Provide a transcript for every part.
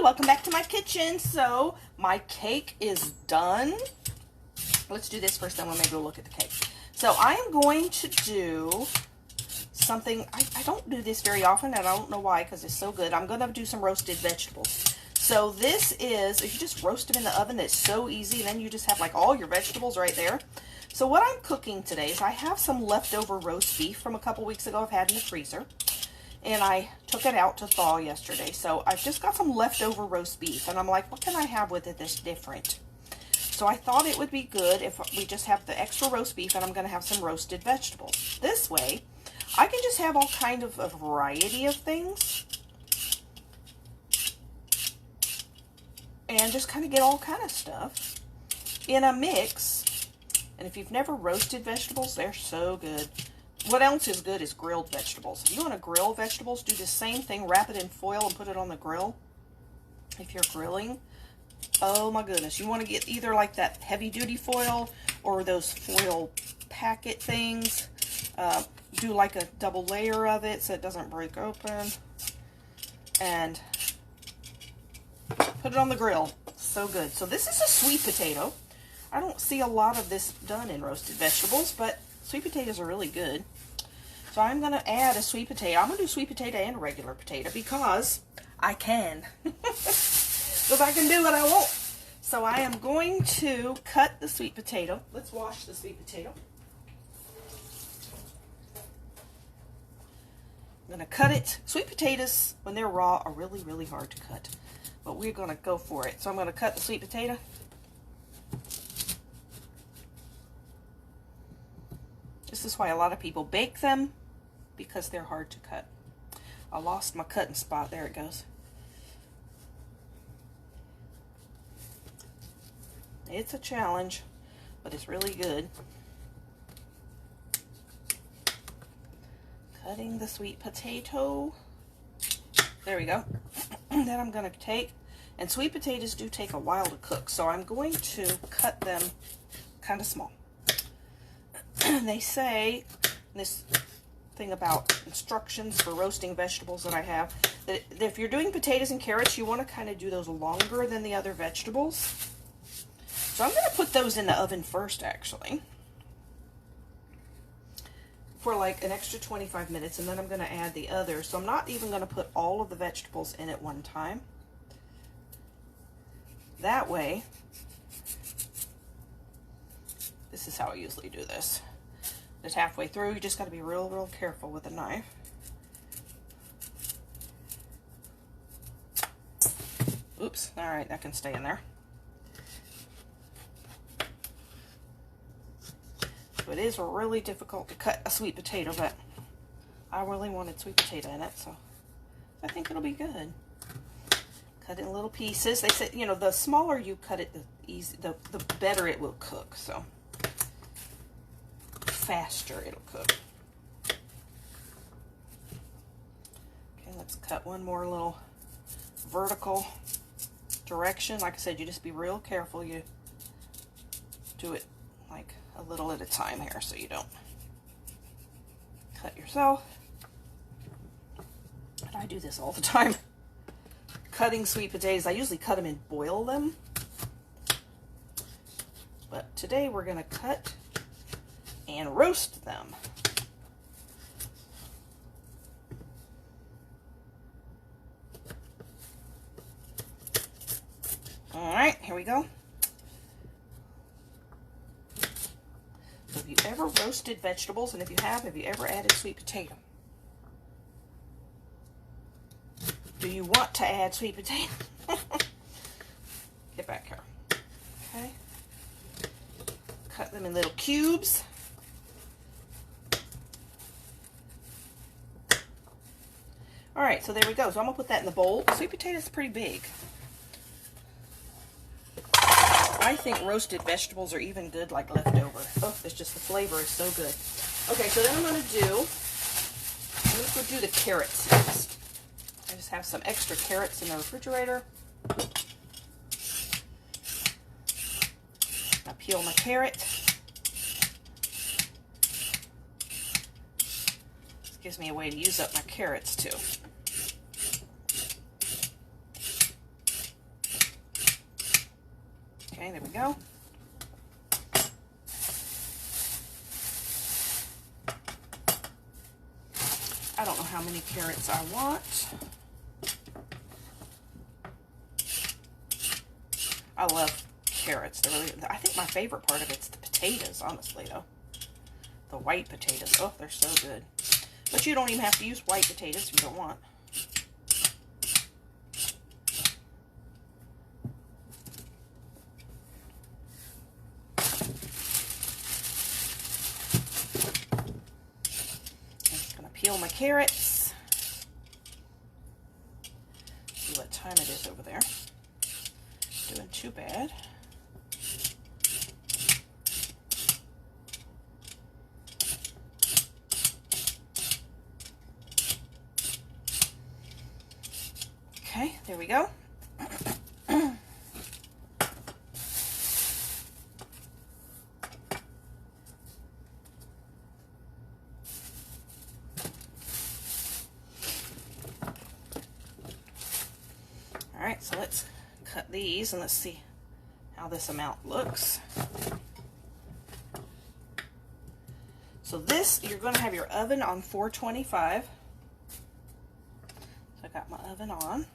welcome back to my kitchen. So my cake is done. Let's do this first, then we'll maybe we'll look at the cake. So I am going to do something, I don't do this very often, and I don't know why, because it's so good. I'm going to do some roasted vegetables. So this is, if you just roast them in the oven, it's so easy, and then you just have like all your vegetables right there. So what I'm cooking today is I have some leftover roast beef from a couple weeks ago I've had in the freezer. And I took it out to thaw yesterday. So I've just got some leftover roast beef. And I'm like, what can I have with it that's different? So I thought it would be good if we just have the extra roast beef and I'm going to have some roasted vegetables. This way, I can just have all kind of a variety of things. And just kind of get all kind of stuff in a mix. And if you've never roasted vegetables, they're so good. What else is good is grilled vegetables. If you want to grill vegetables, do the same thing. Wrap it in foil and put it on the grill. If you're grilling, oh my goodness. You want to get either like that heavy duty foil or those foil packet things. Do like a double layer of it so it doesn't break open. And put it on the grill. So good. So this is a sweet potato. I don't see a lot of this done in roasted vegetables, but sweet potatoes are really good. So I'm going to add a sweet potato. I'm going to do sweet potato and a regular potato because I can. Because I can do what I want. So I am going to cut the sweet potato. Let's wash the sweet potato. I'm going to cut it. Sweet potatoes, when they're raw, are really, really hard to cut. But we're going to go for it. So I'm going to cut the sweet potato. This is why a lot of people bake them, because they're hard to cut. I lost my cutting spot. There it goes. It's a challenge, but it's really good. Cutting the sweet potato. There we go. Then I'm going to take, and sweet potatoes do take a while to cook, so I'm going to cut them kind of small. They say, this thing about instructions for roasting vegetables that I have, that if you're doing potatoes and carrots, you want to kind of do those longer than the other vegetables. So I'm going to put those in the oven first, actually, for like an extra 25 minutes, and then I'm going to add the others. So I'm not even going to put all of the vegetables in at one time. That way, this is how I usually do this. Just halfway through, you just got to be real, real careful with a knife. Oops, all right, that can stay in there. So it is really difficult to cut a sweet potato, but I really wanted sweet potato in it, so I think it'll be good. Cut it in little pieces. They said, you know, the smaller you cut it, the better it will cook, so faster it'll cook. Okay, let's cut one more little vertical direction. Like I said, you just be real careful. You do it like a little at a time here so you don't cut yourself. And I do this all the time. Cutting sweet potatoes, I usually cut them and boil them. But today we're going to cut and roast them. All right, here we go. So have you ever roasted vegetables? And if you have you ever added sweet potato? Do you want to add sweet potato? Get back here. Okay. Cut them in little cubes. All right, so there we go. So I'm going to put that in the bowl. Sweet potato is pretty big. I think roasted vegetables are even good like leftover. Oh, it's just the flavor is so good. Okay, so then I'm going to do the carrots next. I just have some extra carrots in the refrigerator. I peel my carrot. This gives me a way to use up my carrots too. Okay, there we go. I don't know how many carrots I want. I love carrots. They're really, I think my favorite part of it's the potatoes, honestly, though. The white potatoes. Oh, they're so good. But you don't even have to use white potatoes if you don't want. Peel my carrots. See what time it is over there. Doing too bad. Okay, there we go. Alright, so let's cut these and let's see how this amount looks. So this, you're going to have your oven on 425. So I got my oven on.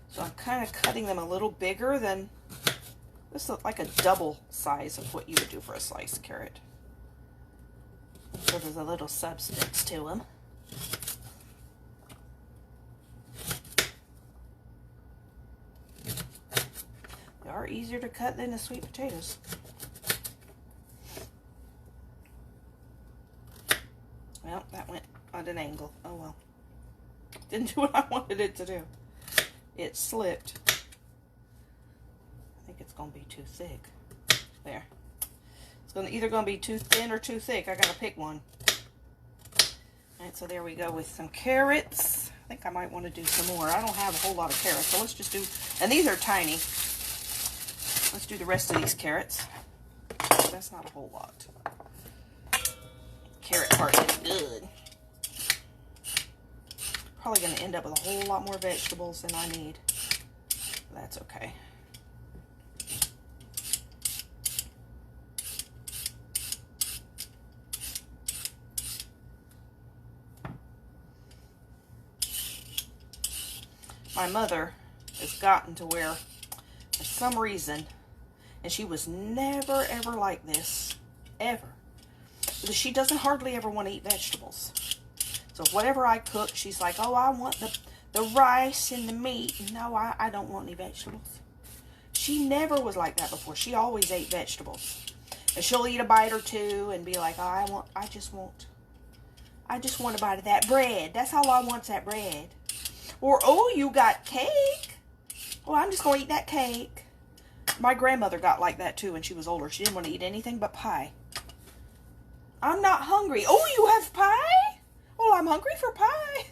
So I'm kind of cutting them a little bigger than, this looks like a double size of what you would do for a sliced carrot. So there's a little substance to them. They are easier to cut than the sweet potatoes. Well, that went at an angle. Oh well. Didn't do what I wanted it to do. It slipped. I think it's going to be too thick. There. It's either going to be too thin or too thick. I got to pick one. Alright, so there we go with some carrots. I think I might want to do some more. I don't have a whole lot of carrots, so let's just do, and these are tiny. Let's do the rest of these carrots. That's not a whole lot. Carrot part is good. Probably going to end up with a whole lot more vegetables than I need. That's okay. My mother has gotten to where, for some reason, and she was never ever like this, ever, because she doesn't hardly ever want to eat vegetables. So whatever I cook, she's like, oh, I want the rice and the meat. No, I don't want any vegetables. She never was like that before. She always ate vegetables. And she'll eat a bite or two and be like, oh, I just want a bite of that bread. That's all I want's that bread. Or, oh, you got cake? Oh, I'm just going to eat that cake. My grandmother got like that too when she was older. She didn't want to eat anything but pie. I'm not hungry. Oh, you have pie? Well, I'm hungry for pie.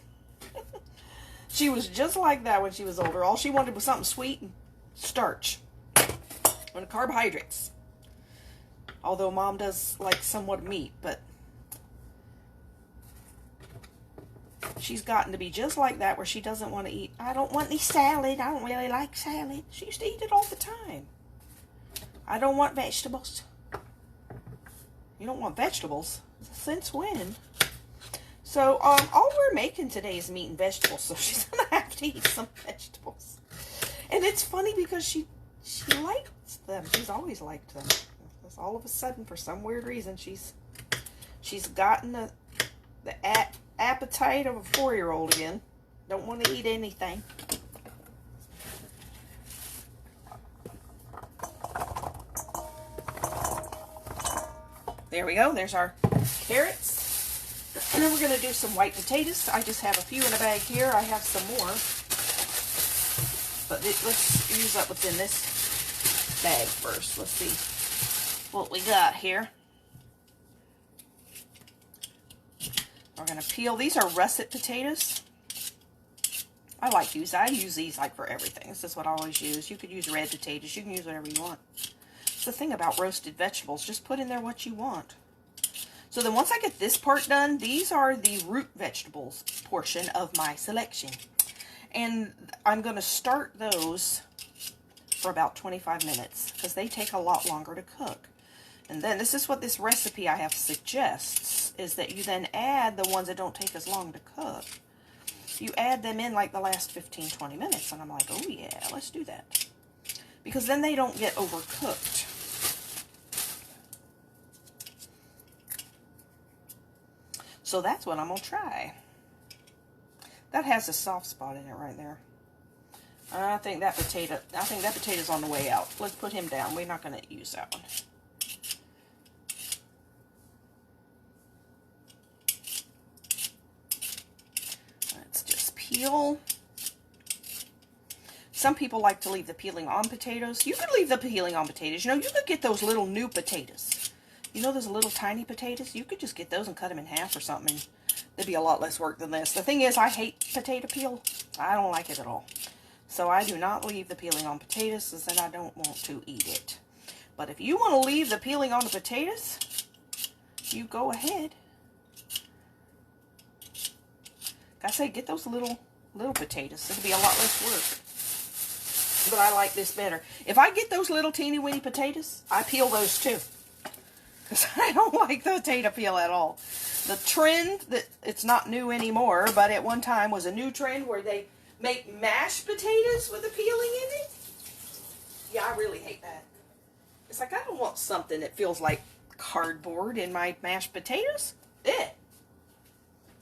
She was just like that when she was older. All she wanted was something sweet and starch and carbohydrates. Although Mom does like somewhat meat, but she's gotten to be just like that where she doesn't want to eat. I don't want any salad. I don't really like salad. She used to eat it all the time. I don't want vegetables. You don't want vegetables? Since when? So, all we're making today is meat and vegetables, so she's going to have to eat some vegetables. And it's funny because she likes them. She's always liked them. All of a sudden, for some weird reason, she's gotten the appetite of a 4-year-old again. Don't want to eat anything. There we go. There's our carrots. And then we're going to do some white potatoes. I just have a few in a bag here. I have some more. But let's use up what's in this bag first. Let's see what we got here. We're going to peel. These are russet potatoes. I like these. I use these like for everything. This is what I always use. You could use red potatoes. You can use whatever you want. It's the thing about roasted vegetables. Just put in there what you want. So then once I get this part done, these are the root vegetables portion of my selection. And I'm going to start those for about 25 minutes because they take a lot longer to cook. And then this is what this recipe I have suggests, is that you then add the ones that don't take as long to cook. You add them in like the last 15-20 minutes. And I'm like, oh yeah, let's do that. Because then they don't get overcooked. So that's what I'm going to try. That has a soft spot in it right there. I think that potato's on the way out. Let's put him down. We're not going to use that one. Let's just peel. Some people like to leave the peeling on potatoes. You could leave the peeling on potatoes. You know, you could get those little new potatoes. You know those little tiny potatoes? You could just get those and cut them in half or something. And it'd be a lot less work than this. The thing is, I hate potato peel. I don't like it at all. So I do not leave the peeling on potatoes, because then I don't want to eat it. But if you want to leave the peeling on the potatoes, you go ahead. Like I say, get those little potatoes. It'll be a lot less work. But I like this better. If I get those little teeny weeny potatoes, I peel those too. Because I don't like the potato peel at all. The trend, that it's not new anymore, but at one time was a new trend where they make mashed potatoes with the peeling in it. Yeah, I really hate that. It's like, I don't want something that feels like cardboard in my mashed potatoes. Eh.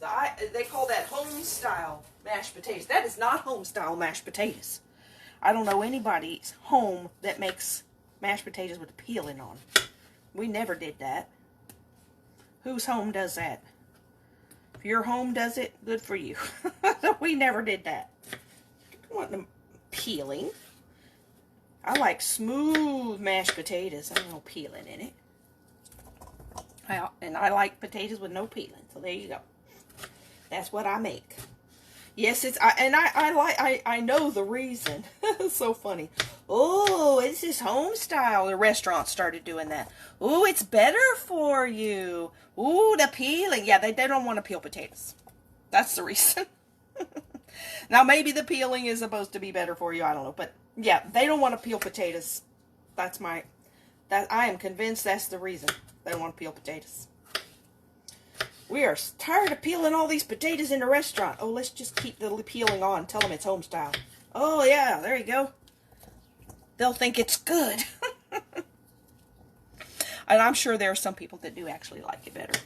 So they call that home-style mashed potatoes. That is not home-style mashed potatoes. I don't know anybody's home that makes mashed potatoes with the peeling on. We never did that. Whose home does that? If your home does it, good for you. We never did that. I don't want them peeling. I like smooth mashed potatoes. I don't know peeling in it. And I like potatoes with no peeling. So there you go. That's what I make. Yes, I know the reason. It's so funny. Oh, it's just home style. The restaurant started doing that. Oh, it's better for you. Ooh, the peeling. Yeah, they don't want to peel potatoes. That's the reason. Now, maybe the peeling is supposed to be better for you. I don't know. But, yeah, they don't want to peel potatoes. I am convinced that's the reason they don't want to peel potatoes. We are tired of peeling all these potatoes in the restaurant. Oh, let's just keep the peeling on. Tell them it's home style. Oh, yeah, there you go. They'll think it's good. And I'm sure there are some people that do actually like it better.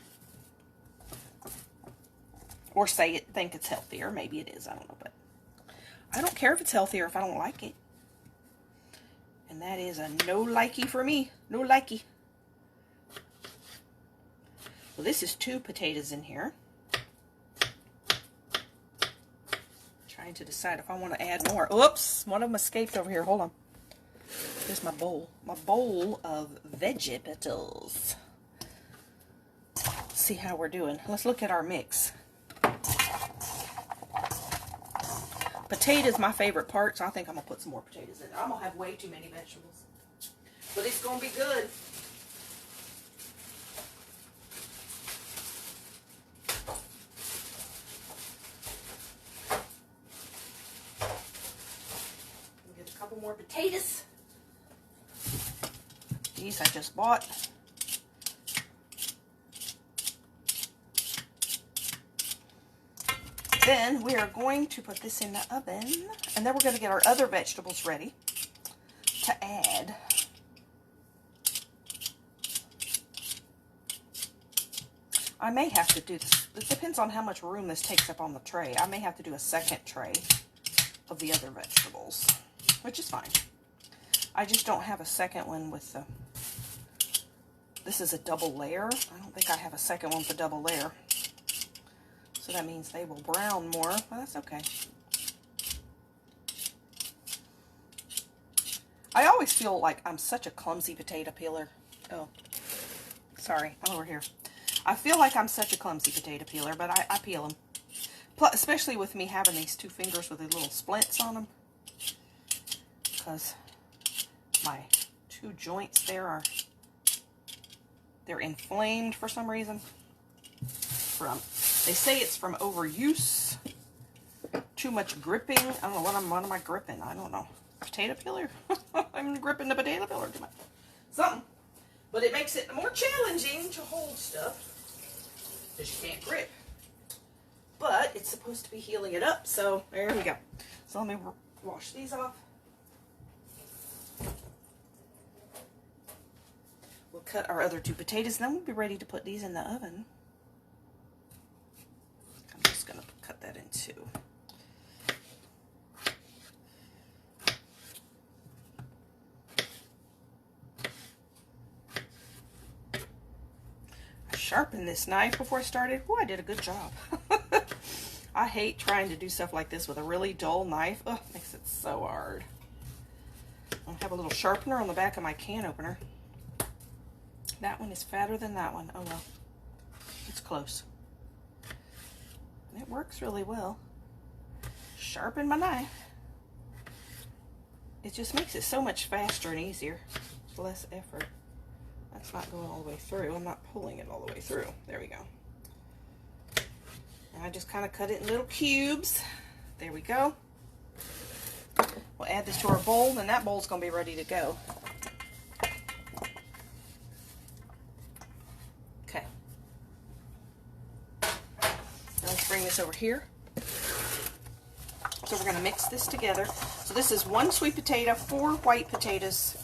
Or think it's healthier. Maybe it is. I don't know. But I don't care if it's healthier if I don't like it. And that is a no likey for me. No likey. So this is 2 potatoes in here. Trying to decide if I want to add more. Oops, one of them escaped over here. Hold on. Here's my bowl. My bowl of vegetables. Let's see how we're doing. Let's look at our mix. Potatoes, my favorite part, so I think I'm going to put some more potatoes in there. I'm going to have way too many vegetables. But it's going to be good. More potatoes. These I just bought. Then we are going to put this in the oven, and then we're going to get our other vegetables ready to add. I may have to do this. It depends on how much room this takes up on the tray. I may have to do a second tray of the other vegetables, which is fine. I just don't have a second one with the... This is a double layer. I don't think I have a second one with a double layer. So that means they will brown more. Well, that's okay. I always feel like I'm such a clumsy potato peeler. Oh, sorry. I'm over here. I feel like I'm such a clumsy potato peeler, but I peel them. Plus, especially with me having these 2 fingers with the little splints on them. Because my 2 joints there they're inflamed for some reason. from. They say it's from overuse, too much gripping. I don't know, what am I gripping? I don't know. Potato peeler? I'm gripping the potato peeler too much. Something. But it makes it more challenging to hold stuff because you can't grip. But it's supposed to be healing it up, so there we go. So let me wash these off. We'll cut our other 2 potatoes, and then we'll be ready to put these in the oven. I'm just going to cut that in 2. I sharpened this knife before I started. Oh, I did a good job. I hate trying to do stuff like this with a really dull knife. Ugh, makes it so hard. I have a little sharpener on the back of my can opener. That one is fatter than that one. Oh well. It's close. And it works really well. Sharpen my knife. It just makes it so much faster and easier. It's less effort. That's not going all the way through. I'm not pulling it all the way through. There we go. And I just kind of cut it in little cubes. There we go. We'll add this to our bowl, and that bowl's going to be ready to go. Okay. Now let's bring this over here. So we're going to mix this together. So this is 1 sweet potato, 4 white potatoes,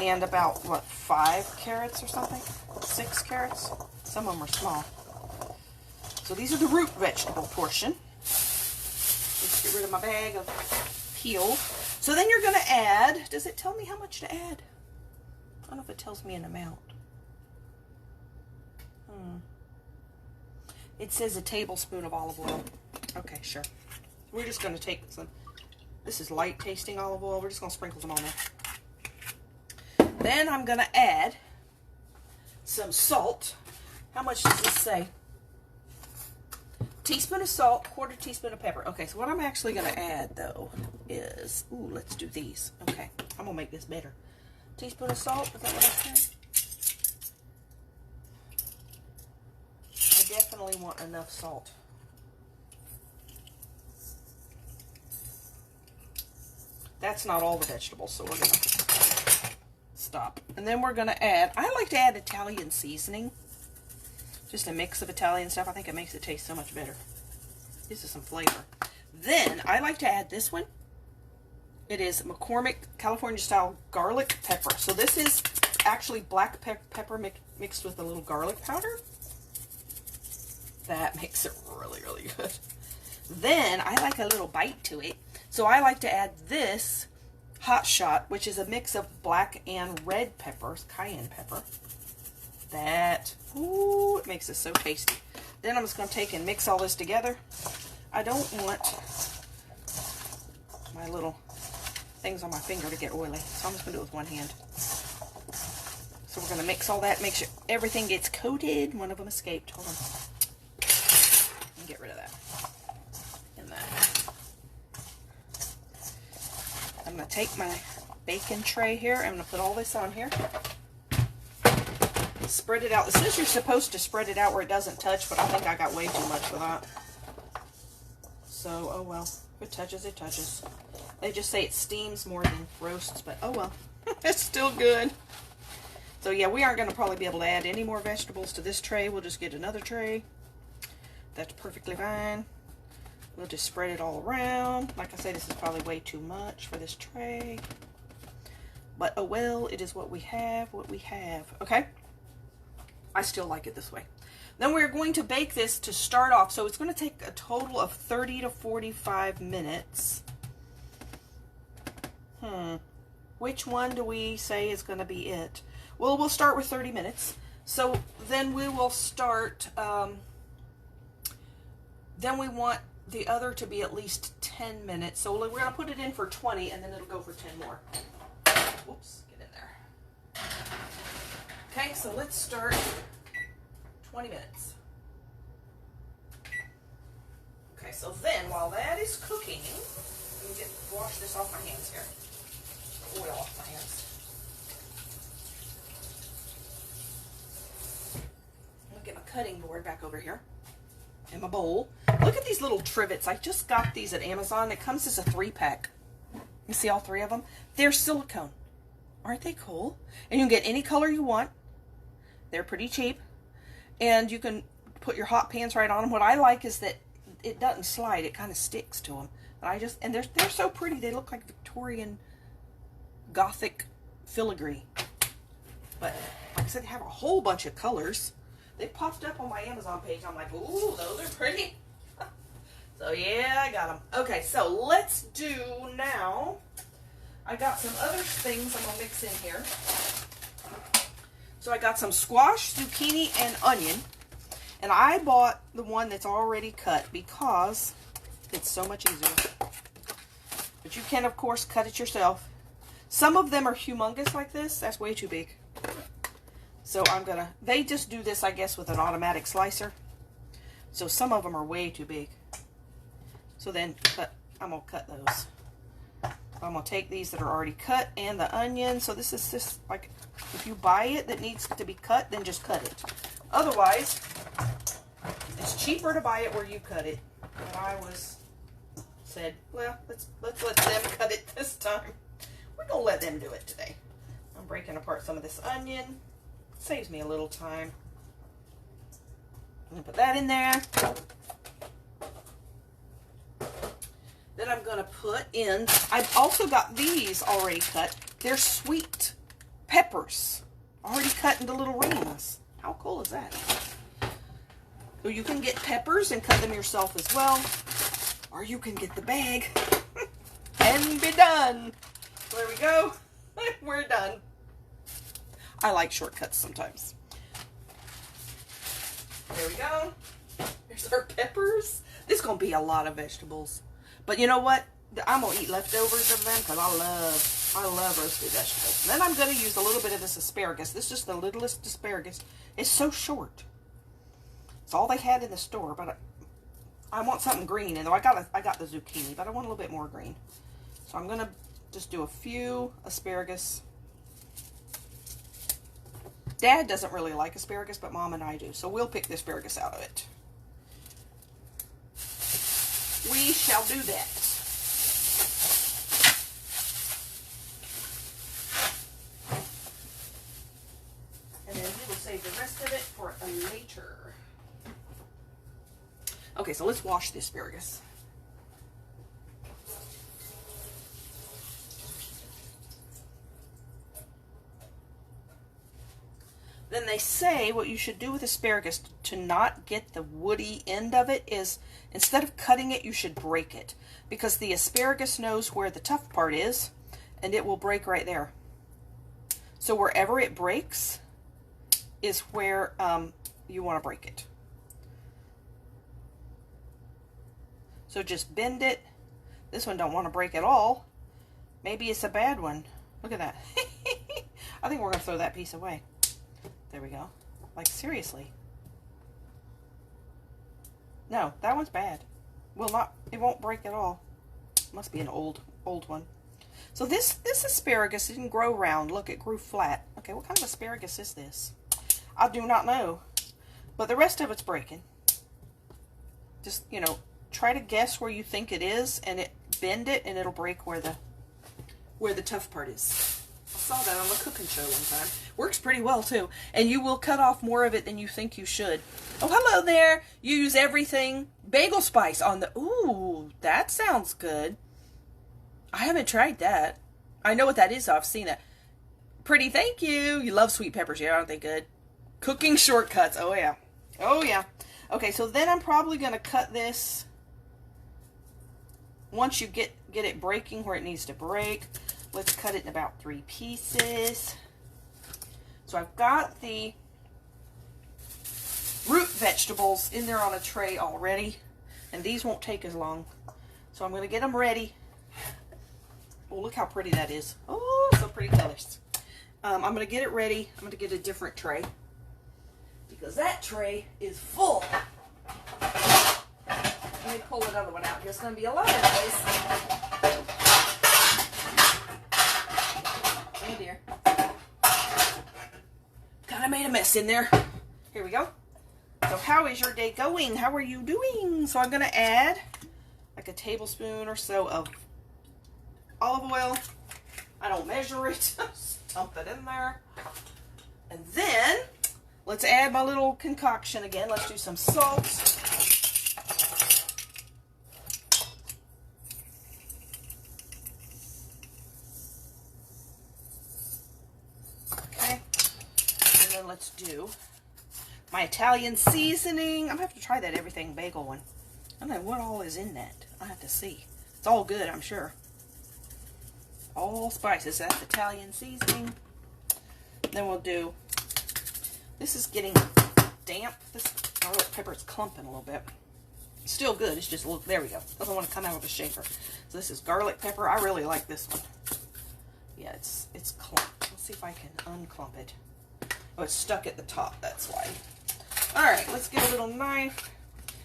and about, what, 5 carrots or something? 6 carrots? Some of them are small. So these are the root vegetable portion. Let's get rid of my bag of peel. So then you're going to add, does it tell me how much to add? I don't know if it tells me an amount. It says a tablespoon of olive oil. Okay, sure. We're just going to take some, this is light tasting olive oil. We're just going to sprinkle some on there. Then I'm going to add some salt. How much does this say? Teaspoon of salt, 1/4 teaspoon of pepper. Okay, so what I'm actually going to add, though, is, ooh, let's do these. Okay, I'm going to make this better. Teaspoon of salt, is that what I said? I definitely want enough salt. That's not all the vegetables, so we're going to stop. And then we're going to add, I like to add Italian seasoning. Just a mix of Italian stuff. I think it makes it taste so much better. This is some flavor. Then, I like to add this one. It is McCormick California style garlic pepper. So this is actually black pepper mixed with a little garlic powder. That makes it really, really good. Then, I like a little bite to it. So I like to add this Hot Shot, which is a mix of black and red peppers, cayenne pepper. That, ooh, it makes it so tasty. Then I'm just going to take and mix all this together. I don't want my little things on my finger to get oily, so I'm just going to do it with one hand. So we're going to mix all that, make sure everything gets coated. One of them escaped. Hold on. And get rid of that. And that. I'm going to take my baking tray here. I'm going to put all this on here. Spread it out. It says you're supposed to spread it out where it doesn't touch, but I think I got way too much for that. So, oh well. If it touches, it touches. They just say it steams more than roasts, but oh well. It's still good. So yeah, we aren't going to probably be able to add any more vegetables to this tray. We'll just get another tray. That's perfectly fine. We'll just spread it all around. Like I say, this is probably way too much for this tray. But oh well, it is what we have, Okay? I still like it this way. Then we're going to bake this to start off. So it's going to take a total of 30 to 45 minutes. Which one do we say is going to be it? Well, we'll start with 30 minutes. So then we will start, then we want the other to be at least 10 minutes. So we're going to put it in for 20 and then it'll go for 10 more. Whoops, get in there. Okay, so let's start 20 minutes. Okay, so then while that is cooking, let me wash this off my hands here. Oil off my hands. I'm gonna get my cutting board back over here. in my bowl. Look at these little trivets. I just got these at Amazon. It comes as a 3-pack. You see all 3 of them? They're silicone. Aren't they cool? And you can get any color you want. They're pretty cheap. And you can put your hot pans right on them. What I like is that it doesn't slide. It kind of sticks to them. And they're so pretty. They look like Victorian Gothic filigree. But like I said, they have a whole bunch of colors. They popped up on my Amazon page. I'm like, ooh, those are pretty. So yeah, I got them. Okay, so let's do now. I got some other things I'm gonna mix in here. So I got some squash, zucchini, and onion. And I bought the one that's already cut because it's so much easier. But you can, of course, cut it yourself. Some of them are humongous like this. That's way too big. So they just do this, I guess, with an automatic slicer. So some of them are way too big. So then I'm going to cut those. I'm going to take these that are already cut and the onion. So this is just like, if you buy it that needs to be cut, then just cut it. Otherwise, it's cheaper to buy it where you cut it. And I said, well, let's let them cut it this time. We're going to let them do it today. I'm breaking apart some of this onion. Saves me a little time. I'm going to put that in there. Then I'm going to put in, I've also got these already cut. They're sweet peppers. Already cut into little rings. How cool is that? So you can get peppers and cut them yourself as well. Or you can get the bag and be done. There we go. We're done. I like shortcuts sometimes. There we go. There's our peppers. This is going to be a lot of vegetables. But you know what? I'm going to eat leftovers of them because I love roasted vegetables. And then I'm going to use a little bit of this asparagus. This is just the littlest asparagus. It's so short. It's all they had in the store, but I want something green. And I got the zucchini, but I want a little bit more green. So I'm going to just do a few asparagus. Dad doesn't really like asparagus, but Mom and I do. So we'll pick the asparagus out of it. We shall do that. And then we will save the rest of it for later. Okay, so let's wash the asparagus. Then they say what you should do with asparagus to not get the woody end of it is, instead of cutting it, you should break it. Because the asparagus knows where the tough part is, and it will break right there. So wherever it breaks is where you want to break it. So just bend it. This one don't want to break at all. Maybe it's a bad one. Look at that. I think we're going to throw that piece away. There we go. Like, seriously. No, that one's bad. It won't break at all. Must be an old one. So this asparagus didn't grow round. Look, it grew flat. Okay, what kind of asparagus is this? I do not know. But the rest of it's breaking. Just, try to guess where you think it is and bend it and it'll break where the tough part is. I saw that on the cooking show one time. Works pretty well too. And you will cut off more of it than you think you should. Oh, hello there. You use everything. Bagel spice on the... Ooh, that sounds good. I haven't tried that. I know what that is. I've seen it. Pretty, thank you. You love sweet peppers, yeah, aren't they good? Cooking shortcuts. Oh, yeah. Oh, yeah. Okay, so then I'm probably going to cut this once you get it breaking where it needs to break. Let's cut it in about 3 pieces. So I've got the root vegetables in there on a tray already. And these won't take as long. So I'm going to get them ready. Oh, look how pretty that is. Oh, so pretty colors. I'm going to get it ready. I'm going to get a different tray. Because that tray is full. Let me pull another one out. There's going to be a lot of noise. Oh dear. Kind of made a mess in there. Here we go. So how is your day going? How are you doing? So I'm going to add like a tablespoon or so of olive oil. I don't measure it. Just dump it in there. And then let's add my little concoction again. Let's do some salt. Okay. And then let's do my Italian seasoning. I'm going to have to try that everything bagel one. I don't know what all is in that. I have to see. It's all good, I'm sure. All spices. That's Italian seasoning. Then we'll do, this is getting damp. This garlic pepper is clumping a little bit. Still good. It's just a little, there we go. Doesn't want to come out of a shaker. So this is garlic pepper. I really like this one. Yeah, it's clumped. Let's see if I can unclump it. Oh, it's stuck at the top. That's why. All right, let's get a little knife.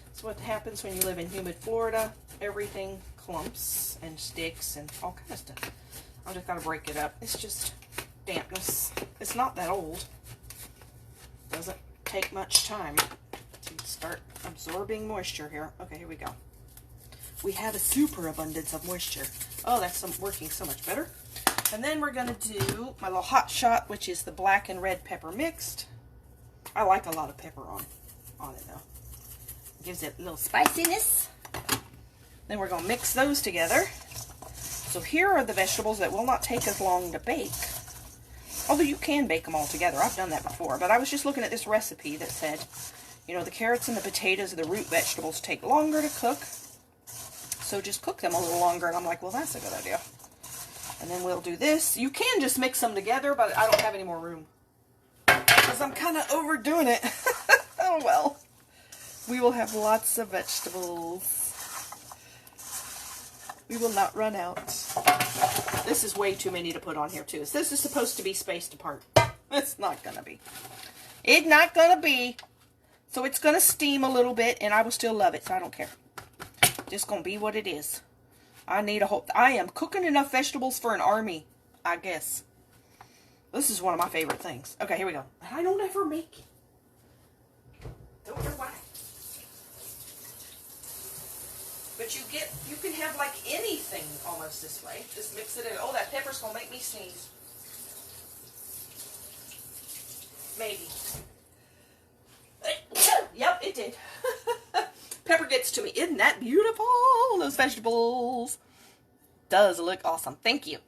That's what happens when you live in humid Florida. Everything clumps and sticks and all kind of stuff. I just gotta break it up. It's just dampness. It's not that old. Doesn't take much time to start absorbing moisture here. Okay, here we go. We have a super abundance of moisture. Oh, that's working so much better. And then we're gonna do my little hot shot, which is the black and red pepper mixed. I like a lot of pepper on it though. Gives it a little spiciness. Then we're gonna mix those together. So here are the vegetables that will not take as long to bake. Although you can bake them all together. I've done that before. But I was just looking at this recipe that said, you know, the carrots and the potatoes and the root vegetables take longer to cook. So just cook them a little longer. And I'm like, well, that's a good idea. And then we'll do this. You can just mix them together, but I don't have any more room. Because I'm kind of overdoing it. Oh, well. We will have lots of vegetables. We will not run out. This is way too many to put on here, too. So this is supposed to be spaced apart. It's not going to be. It's not going to be. So it's going to steam a little bit, and I will still love it, so I don't care. Just going to be what it is. I am cooking enough vegetables for an army, I guess. This is one of my favorite things. Okay, here we go. I don't ever make it. Don't know why. But you can have like anything almost this way. Just mix it in. Oh, that pepper's gonna make me sneeze. Maybe. Yep, it did. Pepper gets to me. Isn't that beautiful? Those vegetables. Does look awesome. Thank you.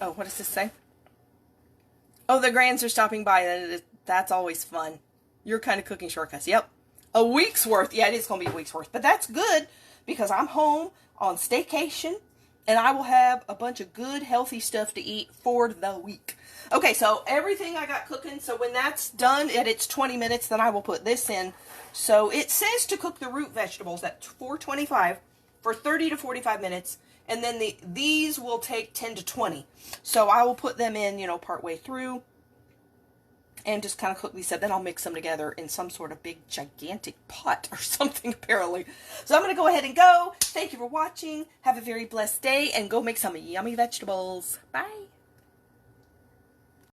Oh, what does this say? Oh, the grands are stopping by. That's always fun. Your kind of cooking shortcuts. Yep. A week's worth. Yeah, it is going to be a week's worth. But that's good because I'm home on staycation and I will have a bunch of good, healthy stuff to eat for the week. Okay, so everything I got cooking. So when that's done and it's 20 minutes, then I will put this in. So it says to cook the root vegetables at 425 for 30 to 45 minutes. And then these will take 10 to 20. So I will put them in, you know, partway through. And just kind of cook these up. Then I'll mix them together in some sort of big, gigantic pot or something, apparently. So I'm going to go ahead and go. Thank you for watching. Have a very blessed day. And go make some yummy vegetables. Bye.